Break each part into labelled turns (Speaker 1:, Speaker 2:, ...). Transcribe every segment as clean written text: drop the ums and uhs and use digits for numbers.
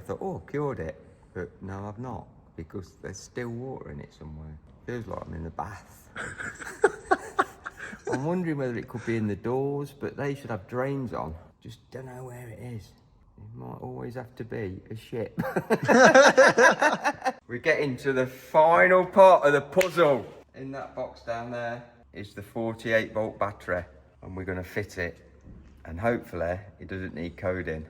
Speaker 1: thought, oh, I've cured it. But no, I've not, because there's still water in it somewhere. Feels like I'm in the bath. I'm wondering whether it could be in the doors, but they should have drains on. Just don't know where it is. It might always have to be a ship. We're getting to the final part of the puzzle. In that box down there is the 48 volt battery, and we're going to fit it, and hopefully it doesn't need coding,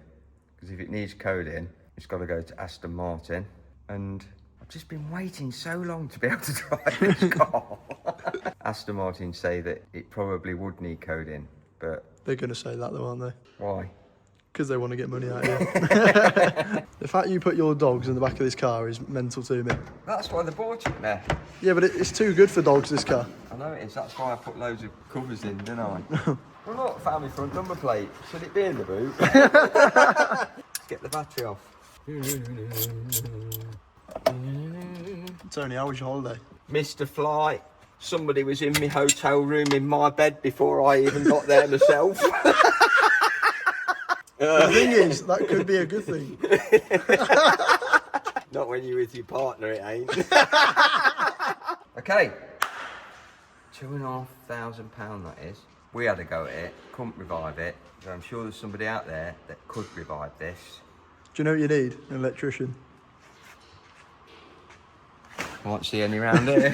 Speaker 1: because if it needs coding, it's got to go to Aston Martin, and I've just been waiting so long to be able to drive this car. Aston Martin say that it probably would need coding, but...
Speaker 2: They're going to say that though, aren't they?
Speaker 1: Why?
Speaker 2: Because they want to get money out of you. The fact you put your dogs in the back of this car is mental to me.
Speaker 1: That's why they bought it there.
Speaker 2: Yeah, but it's too good for dogs, this car.
Speaker 1: I know it is, that's why I put loads of covers in, didn't I? Well, look, family front number plate. Should it be in the boot? Let's get the battery off.
Speaker 2: Tony, how was your holiday?
Speaker 1: Missed a flight. Somebody was in my hotel room in my bed before I even got there myself.
Speaker 2: The thing is, that could be a good thing.
Speaker 1: Not when you're with your partner, it ain't. Okay. £2,500 that is. We had a go at it, couldn't revive it. So I'm sure there's somebody out there that could revive this.
Speaker 2: Do you know what you need? An electrician.
Speaker 1: Can't see any round here.